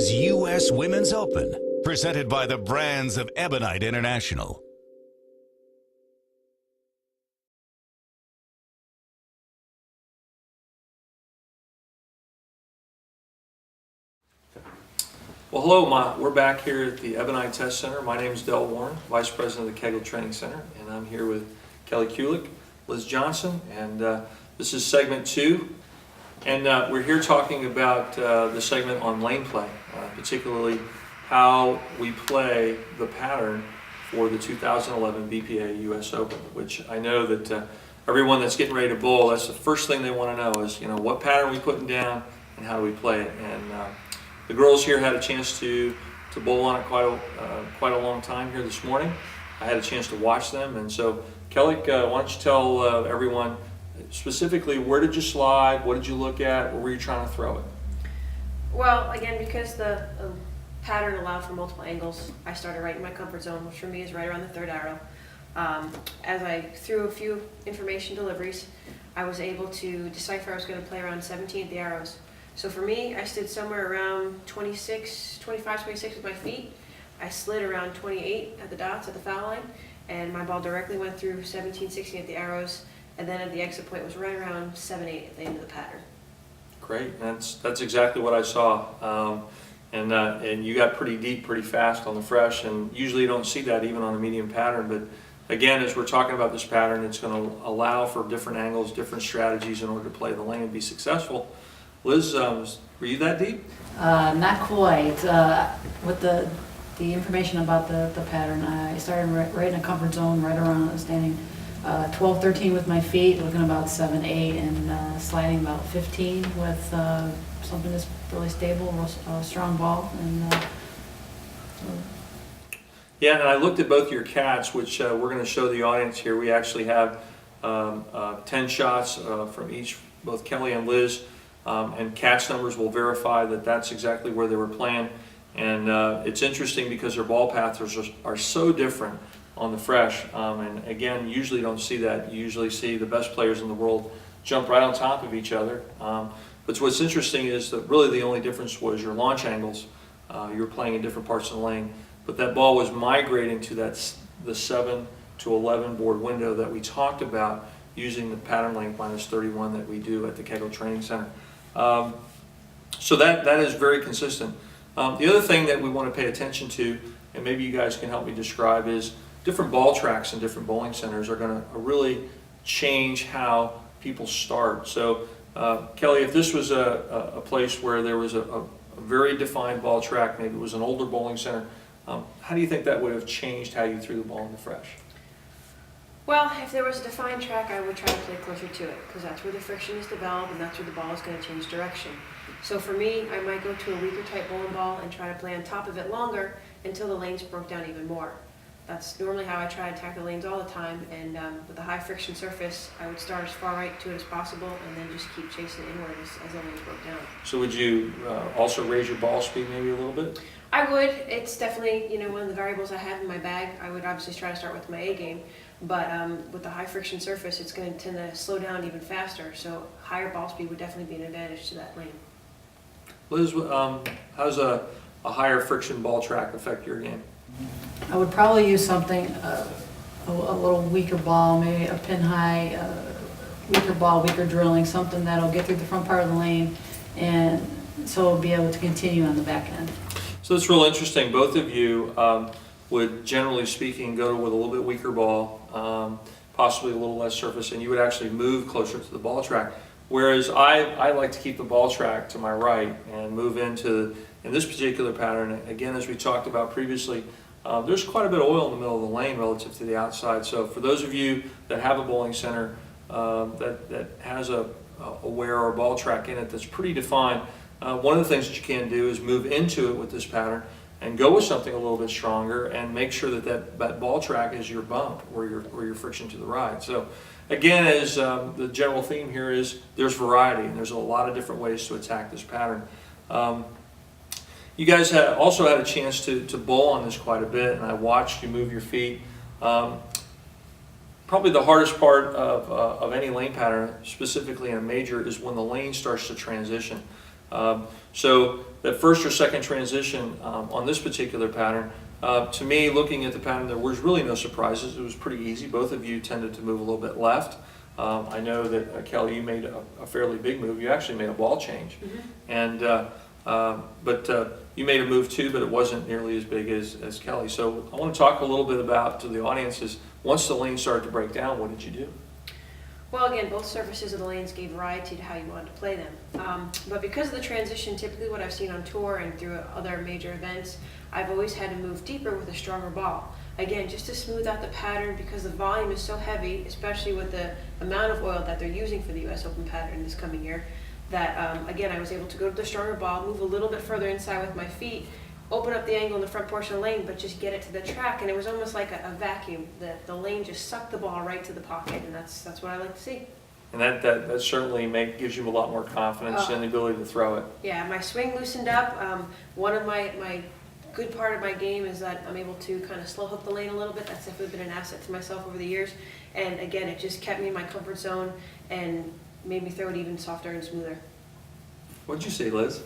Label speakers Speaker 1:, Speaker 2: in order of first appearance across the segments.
Speaker 1: Women's U.S. Women's Open, presented by the brands of Ebonite International.
Speaker 2: Well, hello, we're back here at the Ebonite Test Center. My name is Del Warren, Vice President of the Kegel Training Center, and I'm here with Kelly Kulick, Liz Johnson, and this is segment 2. And we're here talking about the segment on lane play, particularly how we play the pattern for the 2011 BPA US Open, which I know that everyone that's getting ready to bowl, that's the first thing they want to know is, what pattern are we putting down and how do we play it. And the girls here had a chance to bowl on it quite a long time here this morning. I had a chance to watch them, and so Kelly, why don't you tell everyone specifically, where did you slide, what did you look at, where were you trying to throw it?
Speaker 3: Well, again, because the pattern allowed for multiple angles, I started right in my comfort zone, which for me is right around the third arrow. As I threw a few information deliveries, I was able to decipher I was going to play around 17 at the arrows. So for me, I stood somewhere around 25, 26 with my feet. I slid around 28 at the dots at the foul line, and my ball directly went through 17, 16 at the arrows, and then at the exit point was right around 7, 8 at the end of the pattern. Great,
Speaker 2: that's exactly what I saw. And you got pretty deep pretty fast on the fresh, and usually you don't see that even on a medium pattern, but again, as we're talking about this pattern, it's going to allow for different angles, different strategies in order to play the lane and be successful. Liz, were you that deep?
Speaker 4: Not quite. With the information about the pattern, I started right in a comfort zone, right around standing 12, 13 with my feet, looking about 7, 8, and sliding about 15 with something that's really stable, strong ball. And
Speaker 2: yeah, and I looked at both your cats, which we're going to show the audience here. We actually have 10 shots from each, both Kelly and Liz. And catch numbers will verify that that's exactly where they were playing. And it's interesting because their ball paths are so different on the fresh. And again, usually don't see that. You usually see the best players in the world jump right on top of each other. But what's interesting is that really the only difference was your launch angles. You were playing in different parts of the lane. But that ball was migrating to the 7 to 11 board window that we talked about using the pattern length minus 31 that we do at the Kegel Training Center. So that is very consistent. The other thing that we want to pay attention to, and maybe you guys can help me describe, is different ball tracks in different bowling centers are going to really change how people start. So Kelly, if this was a place where there was a very defined ball track, maybe it was an older bowling center, how do you think that would have changed how you threw the ball in the fresh?
Speaker 3: Well, if there was a defined track, I would try to play closer to it, because that's where the friction is developed and that's where the ball is going to change direction. So for me, I might go to a weaker type bowling ball and try to play on top of it longer until the lanes broke down even more. That's normally how I try to attack the lanes all the time, and with a high friction surface, I would start as far right to it as possible and then just keep chasing inward as the lanes broke down.
Speaker 2: So would you also raise your ball speed maybe a little bit?
Speaker 3: I would. It's definitely, one of the variables I have in my bag. I would obviously try to start with my A game, but with the high friction surface, it's going to tend to slow down even faster. So higher ball speed would definitely be an advantage to that lane.
Speaker 2: Liz, how does a higher friction ball track affect your game?
Speaker 4: I would probably use something, a little weaker ball, maybe a pin high, weaker ball, weaker drilling, something that'll get through the front part of the lane, and so it'll be able to continue on the back end.
Speaker 2: So it's real interesting. Both of you would, generally speaking, go with a little bit weaker ball, possibly a little less surface, and you would actually move closer to the ball track. Whereas I like to keep the ball track to my right and move into, in this particular pattern, again, as we talked about previously, there's quite a bit of oil in the middle of the lane relative to the outside. So for those of you that have a bowling center that has a wear or a ball track in it that's pretty defined, one of the things that you can do is move into it with this pattern and go with something a little bit stronger and make sure that ball track is your bump or your friction to the right. So again, as the general theme here is, there's variety and there's a lot of different ways to attack this pattern. You guys also had a chance to bowl on this quite a bit, and I watched you move your feet. Probably the hardest part of any lane pattern, specifically in a major, is when the lane starts to transition. So that first or second transition on this particular pattern, to me, looking at the pattern, there was really no surprises. It was pretty easy. Both of you tended to move a little bit left. I know that Kelly, you made a fairly big move. You actually made a ball change, and but you made a move too, but it wasn't nearly as big as Kelly. So I want to talk a little bit about to the audiences. Once the lane started to break down, what did you do?
Speaker 3: Well, again, both surfaces of the lanes gave variety to how you wanted to play them. But because of the transition, typically what I've seen on tour and through other major events, I've always had to move deeper with a stronger ball. Again, just to smooth out the pattern, because the volume is so heavy, especially with the amount of oil that they're using for the US Open pattern this coming year, that again, I was able to go to the stronger ball, move a little bit further inside with my feet, open up the angle in the front portion of the lane, but just get it to the track, and it was almost like a vacuum. The lane just sucked the ball right to the pocket, and that's what I like to see.
Speaker 2: And that certainly gives you a lot more confidence and the ability to throw it.
Speaker 3: Yeah, my swing loosened up. One of my good part of my game is that I'm able to kind of slow hook the lane a little bit. That's definitely been an asset to myself over the years. And again, it just kept me in my comfort zone and made me throw it even softer and smoother.
Speaker 2: What'd you say, Liz?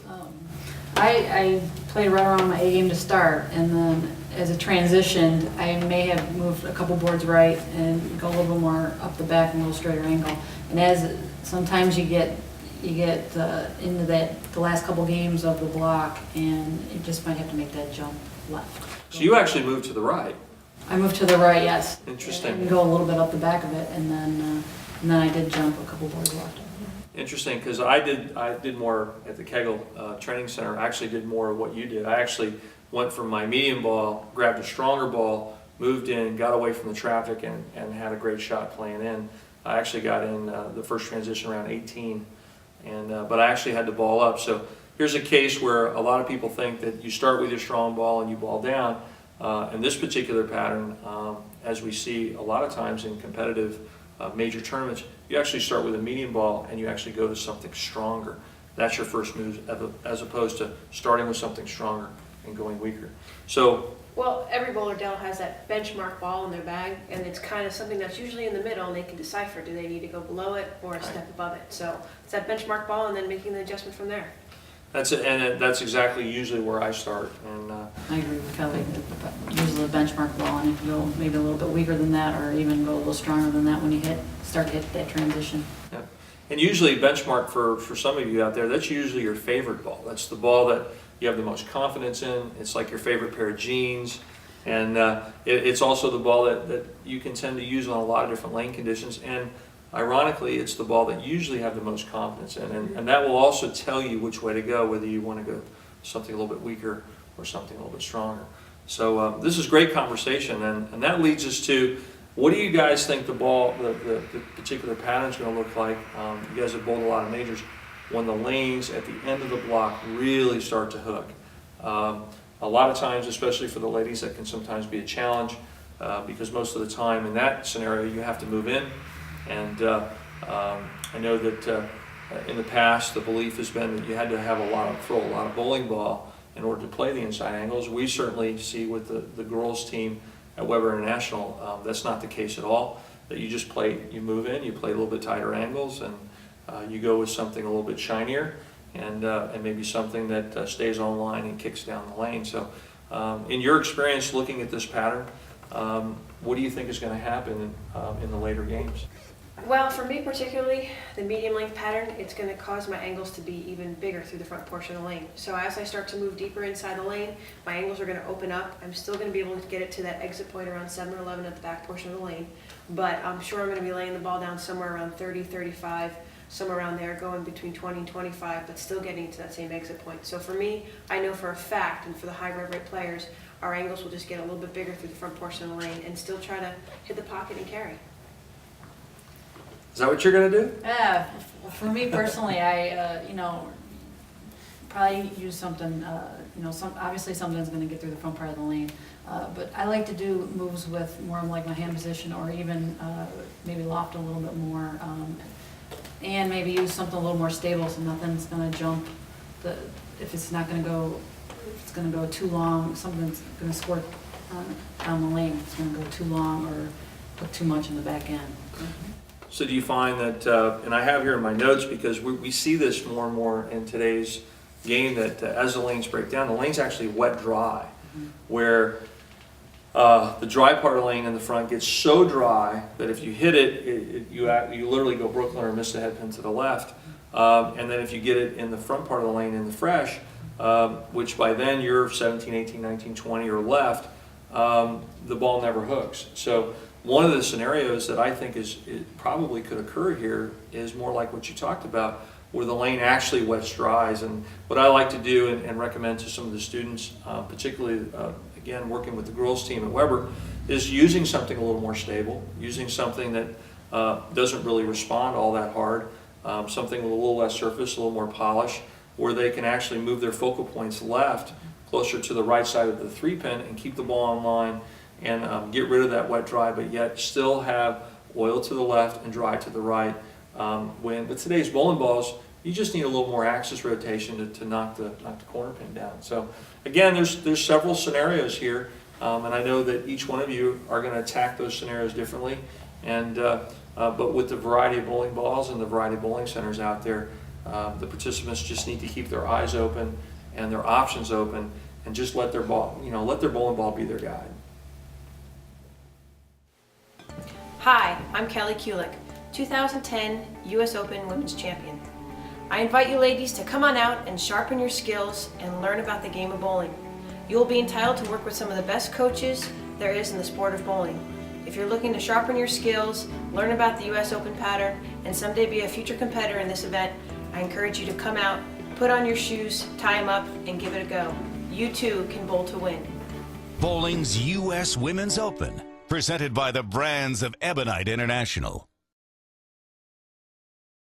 Speaker 4: I played right around my A game to start, and then as it transitioned, I may have moved a couple boards right and go a little bit more up the back and a little straighter angle. And as sometimes you get into the last couple games of the block, and you just might have to make that jump left.
Speaker 2: So you actually moved to the right.
Speaker 4: I moved to the right, yes.
Speaker 2: Interesting.
Speaker 4: And go a little bit up the back of it, and then I did jump a couple boards left.
Speaker 2: Interesting, because I did more at the Kegel Training Center. I actually did more of what you did. I actually went from my medium ball, grabbed a stronger ball, moved in, got away from the traffic, and had a great shot playing in. I actually got in the first transition around 18, but I actually had the ball up. So here's a case where a lot of people think that you start with your strong ball and you ball down. In this particular pattern, as we see a lot of times in competitive major tournaments, you actually start with a medium ball and you actually go to something stronger. That's your first move, as opposed to starting with something stronger and going weaker. So,
Speaker 3: well, every bowler, Dell, has that benchmark ball in their bag, and it's kind of something that's usually in the middle, and they can decipher, do they need to go below it or a step above it? So it's that benchmark ball and then making the adjustment from there.
Speaker 2: that's it, and that's exactly usually where I start. And
Speaker 4: I agree with Kelly. Usually the benchmark ball, and if you go maybe a little bit weaker than that, or even go a little stronger than that when you start to hit that transition.
Speaker 2: yeah. And usually benchmark for some of you out there, that's usually your favorite ball. That's the ball that you have the most confidence in. It's like your favorite pair of jeans. And it's also the ball that you can tend to use on a lot of different lane conditions. And ironically, it's the ball that you usually have the most confidence in. And that will also tell you which way to go, whether you want to go something a little bit weaker or something a little bit stronger. So this is great conversation. And that leads us to, what do you guys think the particular pattern is going to look like? You guys have bowled a lot of majors. When the lanes at the end of the block really start to hook. A lot of times, especially for the ladies, that can sometimes be a challenge because most of the time in that scenario you have to move in. And I know that in the past the belief has been that you had to have throw a lot of bowling ball in order to play the inside angles. We certainly see with the girls team at Weber International, that's not the case at all. That you just you move in, you play a little bit tighter angles, and you go with something a little bit shinier, and maybe something that stays on line and kicks down the lane. So in your experience looking at this pattern, what do you think is going to happen in the later games?
Speaker 3: Well, for me particularly, the medium length pattern, it's going to cause my angles to be even bigger through the front portion of the lane. So as I start to move deeper inside the lane, my angles are going to open up. I'm still going to be able to get it to that exit point around 7 or 11 at the back portion of the lane, but I'm sure I'm going to be laying the ball down somewhere around 30, 35, somewhere around there, going between 20 and 25, but still getting to that same exit point. So for me, I know for a fact, and for the high rev rate players, our angles will just get a little bit bigger through the front portion of the lane and still try to hit the pocket and carry.
Speaker 2: Is that what you're going to do?
Speaker 4: Yeah, for me personally, I probably use something, obviously something's going to get through the front part of the lane, but I like to do moves with more like my hand position, or even maybe loft a little bit more, and maybe use something a little more stable so nothing's going to jump. If it's not going to go, if it's going to go too long, something's going to squirt down the lane. It's going to go too long or put too much in the back end.
Speaker 2: So do you find that, and I have here in my notes because we see this more and more in today's game that as the lanes break down, the lane's actually wet dry, where the dry part of the lane in the front gets so dry that if you hit it, you literally go Brooklyn or miss the head pin to the left. And then if you get it in the front part of the lane in the fresh, which by then you're 17, 18, 19, 20 or left, the ball never hooks. So one of the scenarios that I think it probably could occur here is more like what you talked about, where the lane actually wet dries. And what I like to do and recommend to some of the students, particularly again working with the girls team at Weber, is using something a little more stable, using something that doesn't really respond all that hard, something with a little less surface, a little more polish, where they can actually move their focal points left, closer to the right side of the 3-pin, and keep the ball on line and get rid of that wet dry, but yet still have oil to the left and dry to the right. With today's bowling balls, you just need a little more axis rotation to knock the corner pin down. So again, there's several scenarios here, and I know that each one of you are going to attack those scenarios differently. And but with the variety of bowling balls and the variety of bowling centers out there, the participants just need to keep their eyes open and their options open, and just let their bowling ball be their guide.
Speaker 3: Hi, I'm Kelly Kulick, 2010 US Open Women's Champion. I invite you ladies to come on out and sharpen your skills and learn about the game of bowling. You will be entitled to work with some of the best coaches there is in the sport of bowling. If you're looking to sharpen your skills, learn about the US Open pattern, and someday be a future competitor in this event, I encourage you to come out, put on your shoes, tie them up, and give it a go. You too can bowl to win.
Speaker 1: Bowling's U.S. Women's Open, presented by the Brands of Ebonite International.